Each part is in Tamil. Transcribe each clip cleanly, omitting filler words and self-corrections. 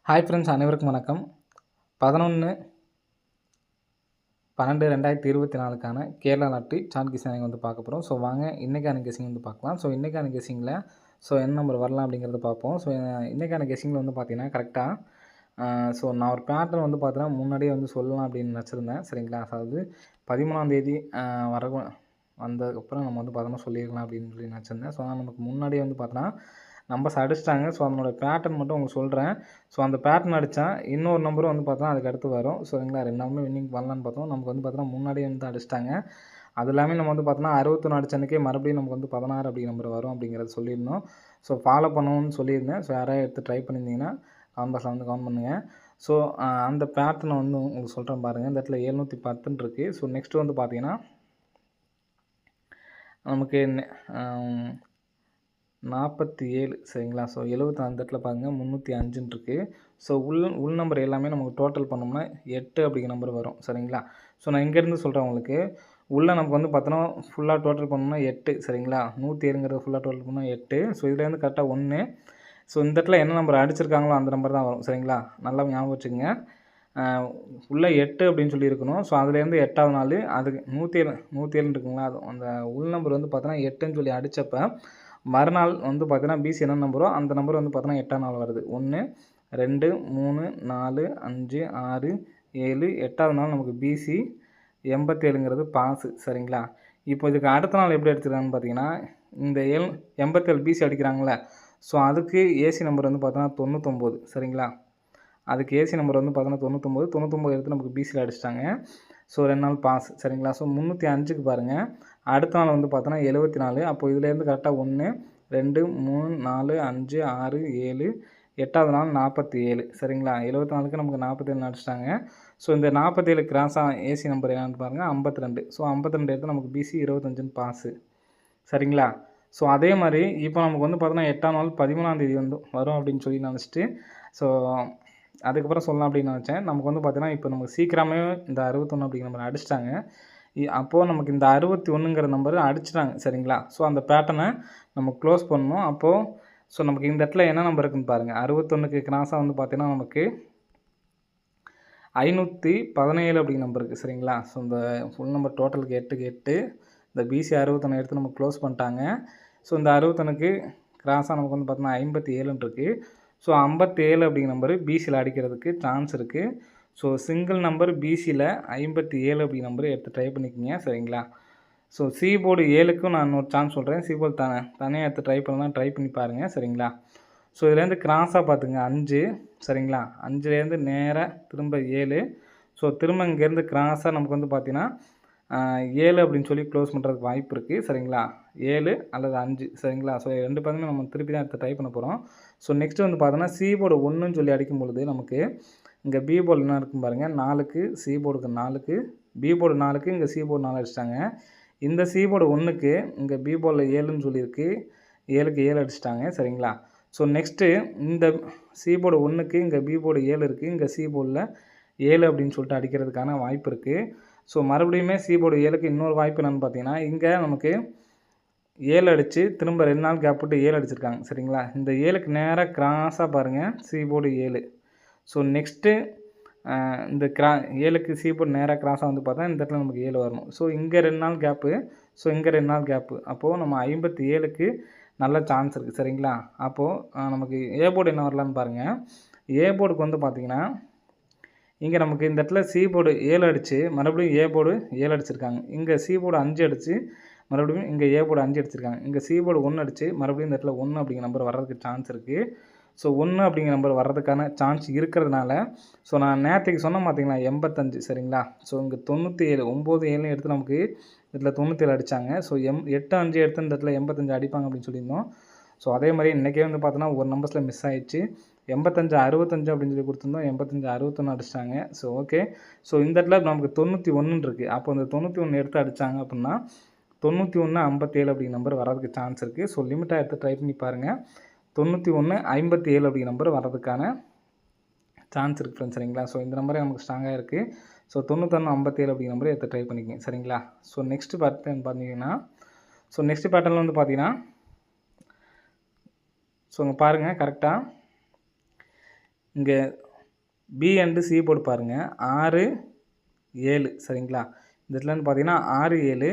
ஹாய் ஃப்ரெண்ட்ஸ், அனைவருக்கும் வணக்கம். 11/12/2024க்கான கேரளா லாட்டரி சார்ட் கெஸ்ஸிங் வந்து பார்க்க போகிறோம். ஸோ வாங்க இன்றைக்கான கெஸ்ஸிங் வந்து பார்க்கலாம். ஸோ இன்றைக்கான கெஸ்ஸிங்கில் என்ன நம்பர் வரலாம் அப்படிங்கிறத பார்ப்போம். ஸோ இன்றைக்கான கெஸ்ஸிங்கில் வந்து பார்த்தீங்கன்னா கரெக்டாக ஸோ நான் ஒரு பேட்டர்ன் வந்து பார்த்தீங்கன்னா முன்னாடியே வந்து சொல்லலாம் அப்படின்னு நினச்சிருந்தேன். சரிங்களா? அதாவது 13ஆம் தேதி வந்ததுக்கப்புறம் நம்ம வந்து பார்த்தோன்னா சொல்லியிருக்கலாம் அப்படின்னு சொல்லி நினச்சிருந்தேன். ஸோ ஆனால் நமக்கு முன்னாடியே வந்து பார்த்தோன்னா நம்பர்ஸ் அடிச்சிட்டாங்க. ஸோ அதனோட பேட்டர்ன் மட்டும் உங்களுக்கு சொல்கிறேன். ஸோ அந்த பேட்டர்ன் அடித்தா இன்னொரு நம்பரும் வந்து பார்த்தா அதுக்கு அடுத்து வரும். சரிங்களா? 2 நம்பருமே வின்னிங் பண்ணலான்னு பார்த்தோம். நமக்கு வந்து பார்த்தோன்னா முன்னாடியே வந்து அடிச்சிட்டாங்க. அது எல்லாமே நம்ம வந்து பார்த்தோன்னா 61 அடிச்ச அன்றைக்கே மறுபடியும் நமக்கு வந்து 16 அப்படிங்கிற நம்பர் வரும் அப்படிங்கிறத சொல்லியிருந்தோம். ஸோ ஃபாலோ பண்ணணும்னு சொல்லியிருந்தேன். ஸோ யாராவது எடுத்து ட்ரை பண்ணியிருந்தீங்கன்னா கமெண்ட் பாக்ஸில் வந்து கமெண்ட் பண்ணுங்கள். ஸோ அந்த பேட்டர்னை வந்து உங்களுக்கு சொல்கிறேன் பாருங்கள். இந்த இடத்துல 710ன்னு இருக்குது. ஸோ நெக்ஸ்ட்டு வந்து பார்த்தீங்கன்னா நமக்கு 47 சரிங்களா? ஸோ 70 அந்த இடத்துல பாருங்கள் 305ன்னு இருக்குது. ஸோ உள் நம்பர் எல்லாமே நமக்கு டோட்டல் பண்ணோம்னா 8 அப்படிங்கிற நம்பர் வரும். சரிங்களா? ஸோ நான் இங்கேருந்து சொல்கிறேன் உங்களுக்கு. உள்ளே நமக்கு வந்து பார்த்தோன்னா ஃபுல்லாக டோட்டல் பண்ணோம்னா 8 சரிங்களா? 107ங்கிறது ஃபுல்லாக டோட்டல் பண்ணால் 8. ஸோ இதுலேருந்து கரெக்டாக 1. ஸோ இந்த இடத்துல என்ன நம்பர் அடிச்சிருக்காங்களோ அந்த நம்பர் தான் வரும். சரிங்களா? நல்லா ஞாபகம் வச்சுக்கோங்க. உள்ளே 8 அப்படின்னு சொல்லியிருக்கணும். ஸோ அதுலேருந்து 8வது நாள் அதுக்கு 107 இருக்குங்களா? அது அந்த உள் நம்பர் வந்து பார்த்தோன்னா 8ன்னு சொல்லி அடித்தப்போ மறுநாள் வந்து பார்த்தீங்கன்னா பிசி என்ன நம்பரோ அந்த நம்பர் வந்து பார்த்தோன்னா 8ஆம் நாள் வருது. 1 2 3 4 5 6 7 8வது நாள் நமக்கு பிசி 87ங்கிறது பாஸு. சரிங்களா? இப்போ இதுக்கு அடுத்த நாள் எப்படி எடுத்துருக்காங்கன்னு பார்த்தீங்கன்னா இந்த 87 பிசி அடிக்கிறாங்களே. ஸோ அதுக்கு ஏசி நம்பர் வந்து பார்த்தோன்னா 99. சரிங்களா? அதுக்கு ஏசி நம்பர் வந்து பார்த்தோன்னா 99 எடுத்து நமக்கு பிசியில் அடிச்சிட்டாங்க. ஸோ 2 நாள் பாஸ். சரிங்களா? ஸோ 305க்கு பாருங்கள். அடுத்த நாள் வந்து பார்த்தோன்னா 74. அப்போ இதுலேருந்து கரெக்டாக 1 2 3 4 5 6 7 8வது நாள் 47. சரிங்களா? 74க்கு நமக்கு 47 அடிச்சிட்டாங்க. ஸோ இந்த 47 கிராஸாக ஏசி நம்பர் என்னென்னு பாருங்கள் 52. ஸோ 52 எடுத்து நமக்கு பிசி 25ன்னு பாஸு. சரிங்களா? ஸோ அதே மாதிரி இப்போ நமக்கு வந்து பார்த்தோன்னா 8ஆம் நாள் 13ஆம் தேதி வந்து வரும் அப்படின்னு சொல்லி நினச்சிட்டு ஸோ அதுக்கப்புறம் சொல்லலாம் அப்படின்னு நினச்சேன். நமக்கு வந்து பார்த்தீங்கன்னா இப்போ நமக்கு சீக்கிரமே இந்த 61 அப்படிங்கிற நம்பர் அடிச்சிட்டாங்க. அப்போது நமக்கு இந்த 61ங்கிற நம்பர் அடிச்சிட்டாங்க. சரிங்களா? ஸோ அந்த பேட்டர்னை நம்ம க்ளோஸ் பண்ணணும். அப்போது ஸோ நமக்கு இந்த இடத்துல என்ன நம்பர் இருக்குதுன்னு பாருங்கள். 61க்கு கிராஸாக வந்து பார்த்தீங்கன்னா நமக்கு 517 அப்படிங்கிற நம்பர் இருக்குது. சரிங்களா? ஸோ இந்த ஃபுல் நம்பர் டோட்டலுக்கு 8க்கு 8. இந்த பிசி 61 எடுத்து நம்ம க்ளோஸ் பண்ணிட்டாங்க. ஸோ இந்த 61க்கு கிராஸாக நமக்கு வந்து பார்த்தோன்னா 57ன்னு இருக்குது. ஸோ 57 அப்படிங்கிற நம்பரு பிசியில் அடிக்கிறதுக்கு சான்ஸ் இருக்குது. ஸோ சிங்கிள் நம்பர் பிசியில் 57 அப்படிங்கிற நம்பர் எடுத்து ட்ரை பண்ணிக்கோங்க. சரிங்களா? ஸோ சி போர்டு 7க்கும் நான் இன்னொரு சான்ஸ் சொல்கிறேன். சி போர்டு தனியாக எடுத்து ட்ரை பண்ணலாம், ட்ரை பண்ணி பாருங்கள். சரிங்களா? ஸோ இதுலேருந்து கிராஸாக பார்த்துங்க 5. சரிங்களா? 5லேருந்து நேராக திரும்ப 7. ஸோ திரும்ப இங்கேருந்து கிராஸாக நமக்கு வந்து பார்த்தீங்கன்னா 7 அப்படின்னு சொல்லி க்ளோஸ் பண்ணுறதுக்கு வாய்ப்பு இருக்குது. சரிங்களா? 7 அல்லது 5. சரிங்களா? ஸோ 2 பேருமே நம்ம திருப்பி தான் எடுத்து ட்ரை பண்ண போகிறோம். ஸோ நெக்ஸ்ட்டு வந்து பார்த்தோன்னா சி போர்டு 1ன்னு சொல்லி அடிக்கும் பொழுது நமக்கு இங்கே பி போர்டு என்ன இருக்கும் பாருங்கள். 4க்கு சி போர்டுக்கு 4க்கு பி போர்டு 4க்கு இங்கே சி போர்டு 4 அடிச்சிட்டாங்க. இந்த சி போர்டு 1க்கு இங்கே பி போர்டில் 7ன்னு சொல்லியிருக்கு. 7க்கு 7 அடிச்சிட்டாங்க. சரிங்களா? ஸோ நெக்ஸ்ட்டு இந்த சி போர்டு 1க்கு இங்கே பி போர்டு 7 இருக்குது. இங்கே சி போர்டில் 7 அப்படின்னு சொல்லிட்டு அடிக்கிறதுக்கான வாய்ப்பு இருக்குது. ஸோ மறுபடியுமே சி போர்டு 7க்கு இன்னொரு வாய்ப்பு என்னென்னு பார்த்தீங்கன்னா இங்கே நமக்கு 7 அடித்து திரும்ப 2 நாள் கேப் விட்டு 7 அடிச்சிருக்காங்க. சரிங்களா? இந்த 7க்கு நேராக கிராஸாக பாருங்கள் சி போர்டு 7. ஸோ நெக்ஸ்ட்டு இந்த 7க்கு சி போர்டு நேராக கிராஸாக வந்து பார்த்தா இந்த இடத்துல நமக்கு 7 வரணும். ஸோ இங்கே 2 நாள் கேப்பு. ஸோ இங்கே 2 நாள் கேப்பு. அப்போது நம்ம 57க்கு நல்ல சான்ஸ் இருக்குது. சரிங்களா? அப்போது நமக்கு ஏ போர்டு என்ன வரலான்னு பாருங்கள். ஏ போர்டுக்கு வந்து பார்த்தீங்கன்னா இங்கே நமக்கு இந்த இடத்துல சி போர்டு 7 அடித்து மறுபடியும் ஏ போர்டு 7 அடிச்சிருக்காங்க. இங்கே சி போர்டு 5 அடித்து மறுபடியும் இங்கே ஏ போர்டு 5 அடிச்சிருக்காங்க. இங்கே சி போர்டு 1 அடித்து மறுபடியும் இந்த இடத்துல 1 அப்படிங்கிற நம்பர் வர்றதுக்கு சான்ஸ் இருக்குது. ஸோ 1 அப்படிங்கிற நம்பர் வர்றதுக்கான சான்ஸ் இருக்கிறதுனால ஸோ நான் நேற்றுக்கு சொன்னேன் பார்த்தீங்களா 85. சரிங்களா? ஸோ இங்கே 97 9 7 எடுத்து நமக்கு இதில் 97 அடித்தாங்க. ஸோ 8 5 எடுத்து இந்த இடத்துல 85 அடிப்பாங்க அப்படின்னு சொல்லியிருந்தோம். ஸோ அதே மாதிரி இன்றைக்கே வந்து பார்த்தோன்னா ஒரு நம்பர்ஸில் மிஸ் ஆகிடுச்சு. 85 65 அப்படின்னு சொல்லி கொடுத்துருந்தோம். 85 61 அடிச்சிட்டாங்க. So okay. ஸோ இந்த இடத்துல நமக்கு 91 இருக்குது. அப்போ இந்த 91 எடுத்து அடித்தாங்க அப்படின்னா 91 57 அப்படிங்கிற நம்பர் வர்றதுக்கு சான்ஸ் இருக்குது. ஸோ லிமிட்டாக எடுத்து ட்ரை பண்ணி பாருங்கள். 91 57 அப்படிங்கிற நம்பர் வர்றதுக்கான சான்ஸ் இருக்குது ஃப்ரெண்ட்ஸ். சரிங்களா? ஸோ இந்த நம்பரே நமக்கு ஸ்ட்ராங்காக இருக்குது. ஸோ 91 57 அப்படிங்கிற நம்பரை எடுத்து ட்ரை பண்ணிக்கங்க. சரிங்களா? ஸோ நெக்ஸ்ட்டு பேட்டர்ன் பார்த்தீங்கன்னா நெக்ஸ்ட் பேட்டர்னில் வந்து பார்த்தீங்கன்னா ஸோ இங்கே பாருங்கள் கரெக்டாக இங்கே பி அண்டு சி போர்டு பாருங்கள் 6 7 சரிங்களா. இந்த இடத்துலன்னு பார்த்தீங்கன்னா 6 7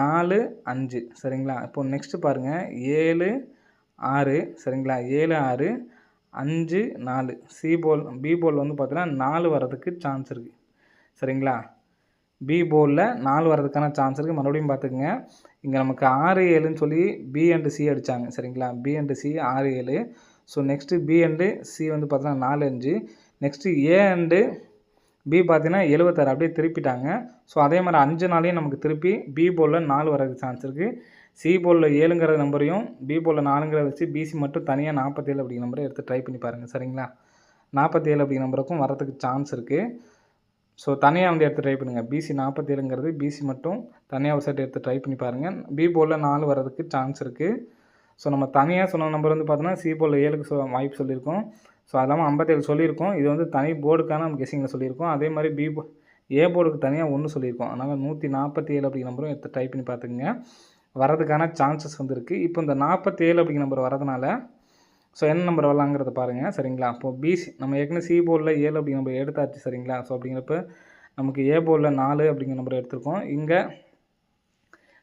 4 5 சரிங்களா. இப்போது நெக்ஸ்ட்டு பாருங்கள் 7 6 சரிங்களா. 7 6 5 4 பி போல் வந்து பார்த்தீங்கன்னா 4 வர்றதுக்கு சான்ஸ் இருக்குது சரிங்களா. பி போலில் 4 வர்றதுக்கான சான்ஸ் இருக்குது. மறுபடியும் பார்த்துக்குங்க, இங்கே நமக்கு 6 7ன்னு சொல்லி பி அண்டு சி அடித்தாங்க சரிங்களா. B and c 6 7. So next b and c வந்து பார்த்தீங்கன்னா 4 5. நெக்ஸ்ட்டு ஏ அண்டு பி பார்த்தீங்கன்னா 76 அப்படியே திருப்பிட்டாங்க. ஸோ அதே மாதிரி 5 நாளையும் நமக்கு திருப்பி பி போலில் 4 வர்றதுக்கு சான்ஸ் இருக்குது. சி போலில் 7ங்கிற நம்பரையும் பி போலில் 4ங்கிறத வச்சு பிசி மட்டும் தனியாக 47 அப்படிங்கிற நம்பரை எடுத்து ட்ரை பண்ணி பாருங்கள் சரிங்களா. 47 அப்படிங்கிற நம்பருக்கும் வரதுக்கு சான்ஸ் இருக்குது. ஸோ தனியாக வந்து எடுத்து ட்ரை பண்ணுங்கள். பிசி 47ங்கிறது பிசி மட்டும் தனியாக ஒரு செட் எடுத்து ட்ரை பண்ணி பாருங்கள். பி போலில் 4 வர்றதுக்கு சான்ஸ் இருக்குது. ஸோ நம்ம தனியாக சொன்ன நம்பர் வந்து பார்த்தோன்னா சி போலில் 7க்கு வாய்ப்பு சொல்லியிருக்கோம். ஸோ அது இல்லாமல் 57 சொல்லியிருக்கோம். இது வந்து தனி போர்டுக்கான நம்ம கெஸிங்கில் சொல்லியிருக்கோம். அதே மாதிரி ஏ போர்டுக்கு தனியாக 1 சொல்லியிருக்கோம். அதனால் 147 அப்படிங்கிற நம்பரும் எடுத்து ட்ரை பண்ணி பார்த்துக்குங்க. வரதுக்கான சான்சஸ் வந்து இருக்குது. இப்போ இந்த 47 அப்படிங்கிற நம்பர் வரதுனால ஸோ என்ன நம்பர் வரலாங்கிறத பாருங்கள் சரிங்களா. இப்போது பிசி நம்ம ஏற்கனவே சி போர்டில் 7 அப்படிங்கிற நம்பர் எடுத்தாச்சு சரிங்களா. ஸோ அப்படிங்கிறப்ப நமக்கு ஏ போர்டில் 4 அப்படிங்கிற நம்பர் எடுத்திருக்கோம். இங்கே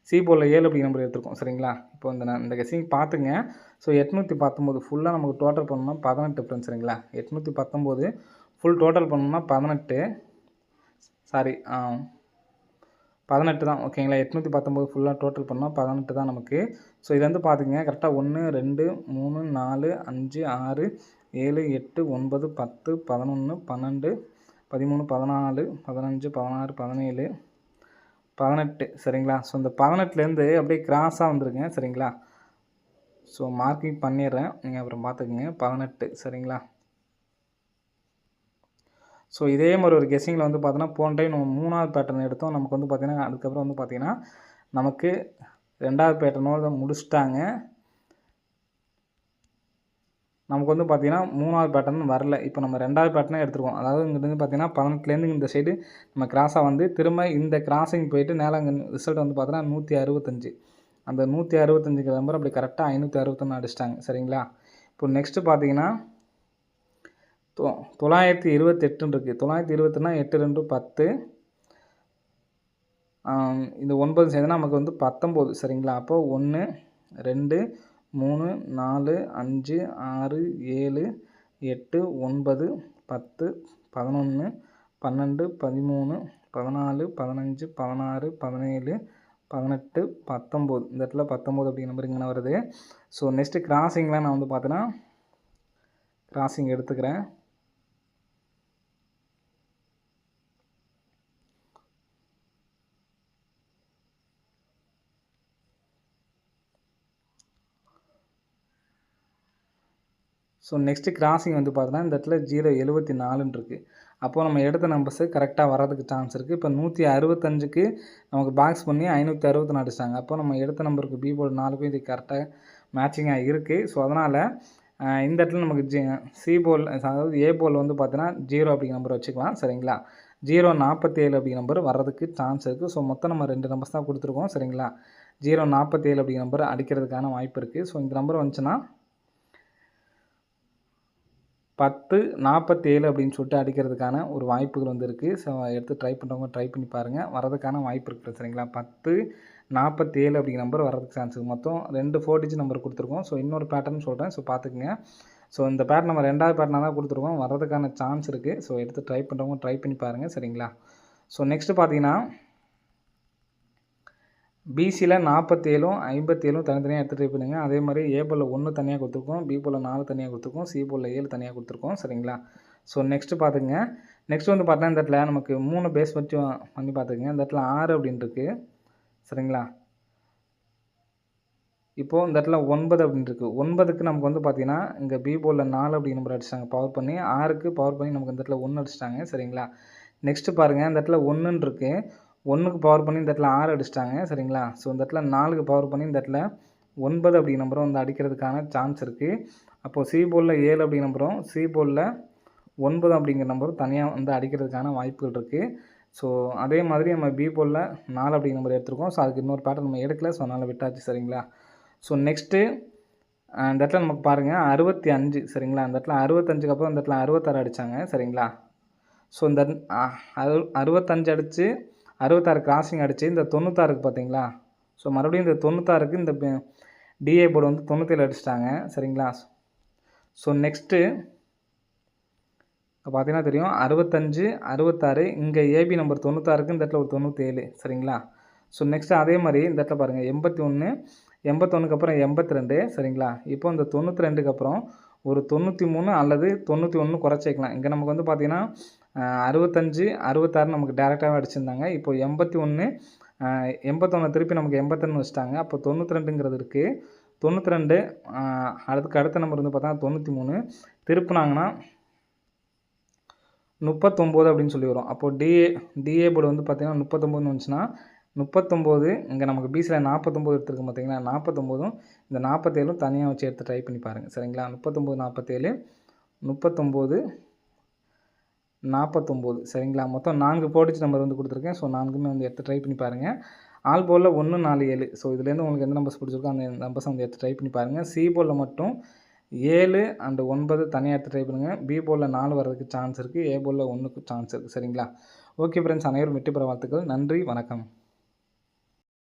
சி போர்டில் 7 அப்படிங்கிற நம்பர் எடுத்திருக்கோம் சரிங்களா. இப்போ இந்த கெஸிங் பார்த்துங்க. ஸோ 819 ஃபுல்லாக நமக்கு டோட்டல் பண்ணணும்னா 18 ஃப்ரெண்ட்ஸ் சரிங்களா. 819 ஃபுல் டோட்டல் பண்ணணும்னா 18 தான் ஓகேங்களா. 819 ஃபுல்லாக டோட்டல் பண்ணால் 18 தான் நமக்கு. ஸோ இது வந்து பார்த்துங்க கரெக்டாக 1 2 3 4 5 6 7 8 9 10 11 12 13 14 15 16 17 18 சரிங்களா. ஸோ இந்த 18லேருந்து அப்படியே கிராஸாக வந்துருங்க சரிங்களா. ஸோ மார்க்கிங் பண்ணிடுறேன், நீங்கள் அப்புறம் பார்த்துக்குங்க. 18 சரிங்களா. ஸோ இதே மாதிரி ஒரு கெஸ்ஸிங்கில் வந்து பார்த்தோன்னா போன டைம் நம்ம 3வது பேட்டர்ன் எடுத்தோம். நமக்கு வந்து பார்த்திங்கன்னா அதுக்கப்புறம் வந்து பார்த்திங்கன்னா நமக்கு 2வது பேட்டர்னோட முடிச்சிட்டாங்க. நமக்கு வந்து பார்த்திங்கன்னா 3வது பேட்டர்ன் வரல. இப்போ நம்ம 2வது பேட்டர்னே எடுத்துருக்கோம். அதாவது இங்கிருந்து பார்த்திங்கன்னா 18லேருந்து இந்த சைடு நம்ம கிராஸாக வந்து திரும்ப இந்த கிராஸிங் போயிட்டு நேரம் அங்கே ரிசல்ட் வந்து பார்த்தோன்னா 165. அந்த 165ங்கிற நம்பர் அப்படி கரெக்டாக 561 அடிச்சிட்டாங்க சரிங்களா. இப்போ நெக்ஸ்ட்டு பார்த்திங்கன்னா 928 இருக்குது. 928னா 8 2 10 இந்த 9 சேர்ந்தா நமக்கு வந்து 19 சரிங்களா. அப்போ 1 2 3 4 5 6 7 8 9 10 11 12 13 14 15 16 17 18 19 இந்த இடத்துல 19 அப்படிங்கிற நம்பர் இங்கே வருது. ஸோ நெக்ஸ்ட்டு கிராசிங்லாம் நான் வந்து பார்த்தேன்னா கிராசிங் எடுத்துக்கிறேன். ஸோ நெக்ஸ்ட்டு கிராசிங் வந்து பார்த்தோன்னா இந்த இடத்துல 074 இருக்குது. அப்போது நம்ம எடுத்த நம்பர்ஸு கரெக்டாக வர்றதுக்கு சான்ஸ் இருக்குது. இப்போ 165க்கு நமக்கு பாக்ஸ் பண்ணி 564 அடிச்சிட்டாங்க. அப்போ நம்ம எடுத்த நம்பருக்கு பி போர்டு 4க்கும் இது கரெக்டாக மேட்சிங்காக இருக்குது. ஸோ அதனால் இந்த இடத்துல நமக்கு சி போல் அதாவது ஏ போல் வந்து பார்த்தோன்னா 0 அப்படிங்கிற நம்பர் வச்சுக்கலாம் சரிங்களா. 047 அப்படிங்கிற நம்பர் வர்றதுக்கு சான்ஸ் இருக்குது. ஸோ மொத்தம் நம்ம 2 நம்பர்ஸ் தான் கொடுத்துருக்கோம் சரிங்களா. 047 அப்படிங்கிற நம்பர் அடிக்கிறதுக்கான வாய்ப்பு இருக்குது. ஸோ இந்த நம்பர் வந்துச்சுன்னா 10 47 அப்படின்னு சொல்லிட்டு அடிக்கிறதுக்கான ஒரு வாய்ப்புகள் வந்து இருக்குது. ஸோ எடுத்து ட்ரை பண்ணுறவங்க ட்ரை பண்ணி பாருங்கள், வரதுக்கான வாய்ப்பு இருக்குது சரிங்களா. 10 47 அப்படிங்கிற நம்பர் வரதுக்கு சான்ஸ் இருக்குது. மொத்தம் 2 4 டிஜிட் நம்பர் கொடுத்துருக்கோம். ஸோ இன்னொரு பேட்டர்ன் சொல்கிறேன், ஸோ பார்த்துக்குங்க. ஸோ இந்த பேட்டர்ன் நம்ம 2வது பேட்டர்னாக தான் கொடுத்துருக்கோம், வரதுக்கான சான்ஸ் இருக்குது. ஸோ எடுத்து ட்ரை பண்ணுறவங்க ட்ரை பண்ணி பாருங்கள் சரிங்களா. ஸோ நெக்ஸ்ட்டு பார்த்தீங்கன்னா பிசியில் 47ம் 57ம் தனித்தனியாக எடுத்து ட்ரை பண்ணுங்க. அதே மாதிரி ஏ போல் 1 தனியாக கொடுத்துருக்கோம், பி போல் 4 தனியாக கொடுத்துருக்கோம், சி போல் 7 தனியாக கொடுத்துருக்கோம் சரிங்களா. ஸோ நெக்ஸ்ட்டு பார்த்துங்க. நெக்ஸ்ட் வந்து பார்த்தீங்கன்னா இந்த இடத்துல நமக்கு 3 பேஸ் வச்சு பண்ணி பார்த்துக்குங்க. இந்த இடத்துல 6 அப்படின்னு இருக்குது சரிங்களா. இப்போது இந்த இடத்துல 9 அப்படின்னு இருக்குது. 9க்கு நமக்கு வந்து பார்த்தீங்கன்னா இங்கே பி போலில் 4 அப்படிங்கிற நம்பர் அடிச்சிட்டாங்க பவர் பண்ணி. 6க்கு பவர் பண்ணி நமக்கு இந்த இடத்துல 1 அடிச்சிட்டாங்க சரிங்களா. நெக்ஸ்ட்டு பாருங்கள் இந்த இடத்துல 1ன்னு இருக்குது. 1க்கு பவர் பண்ணி இந்த இடத்துல 6 அடிச்சிட்டாங்க சரிங்களா. ஸோ இந்த இடத்துல 4க்கு பவர் பண்ணி இந்த இடத்துல 9 அப்படிங்கிற நம்பரும் வந்து அடிக்கிறதுக்கான சான்ஸ் இருக்குது. அப்போது சி போலில் 7 அப்படிங்கிற நம்பரும் சி போலில் 9 அப்படிங்கிற நம்பரும் தனியாக வந்து அடிக்கிறதுக்கான வாய்ப்புகள் இருக்குது. ஸோ அதே மாதிரி நம்ம பி போலில் 4 அப்படிங்கிற நம்பர் எடுத்துருக்கோம். ஸோ அதுக்கு இன்னொரு பேட்டர்ன் நம்ம எடுக்கல, ஸோ அதனால் விட்டாச்சு சரிங்களா. ஸோ நெக்ஸ்ட்டு இந்த இடத்துல நமக்கு பாருங்கள் 65 சரிங்களா. அந்த இடத்துல 65க்கு அப்புறம் இந்த இடத்துல 66 அடித்தாங்க சரிங்களா. ஸோ இந்த 65 அடித்து 66 கிராசிங் அடித்து இந்த 96க்கு பார்த்தீங்களா. ஸோ மறுபடியும் இந்த 96க்கு இந்த டிஏ போர்டு வந்து 97 அடிச்சிட்டாங்க சரிங்களா. ஸோ நெக்ஸ்ட்டு இப்போ பார்த்தீங்கன்னா தெரியும் 65 66 இங்கே ஏபி நம்பர் 96க்கு இந்த இடத்துல ஒரு 97 சரிங்களா. ஸோ நெக்ஸ்ட்டு அதே மாதிரி இந்த இடத்துல பாருங்கள் 81 81க்கு அப்புறம் 82 சரிங்களா. இப்போ இந்த 92க்கு அப்புறம் ஒரு 93 அல்லது 91 குறைச்சி வைக்கலாம். இங்கே நமக்கு வந்து பார்த்திங்கன்னா 65 66 நமக்கு டேரெக்டாகவே அடிச்சிருந்தாங்க. இப்போ 81 81 திருப்பி நமக்கு 81 வச்சுட்டாங்க. அப்போ 92ங்கிறது இருக்குது. 92 அதுக்கு அடுத்த நம்பர் வந்து பார்த்தா 93 திருப்பினாங்கன்னா 39 அப்படின்னு சொல்லி வரும். அப்போது டிஏ போர்டு வந்து பார்த்திங்கன்னா 39ன்னு வந்துச்சுன்னா 39 இங்கே நமக்கு பிசியில் 49 எடுத்துருக்கு பார்த்தீங்கன்னா 49ம் இந்த 47ம் தனியாக வச்சு எடுத்து ட்ரை பண்ணி பாருங்கள் சரிங்களா. 39 47 39 49 சரிங்களா. மொத்தம் 4 போர்டிச் நம்பர் வந்து கொடுத்துருக்கேன். ஸோ 4மே வந்து எடுத்து ட்ரை பண்ணி பாருங்கள். ஆல் போர்டில் 1 4 7 ஸோ இதுலேருந்து உங்களுக்கு எந்த நம்பர்ஸ் பிடிச்சிருக்கோ அந்த நம்பர்ஸை வந்து எடுத்து ட்ரை பண்ணி பாருங்கள். சி போர்டில் மட்டும் 7 அண்ட் 9 தனியாக எடுத்து ட்ரை பண்ணுங்கள். பி போர்டில் 4 வரதுக்கு சான்ஸ் இருக்குது. ஏ போர்டில் 1க்கு சான்ஸ் இருக்குது சரிங்களா. ஓகே ஃப்ரெண்ட்ஸ், அனைவரும் வெற்றி பெற வாழ்த்துக்கள். நன்றி, வணக்கம்.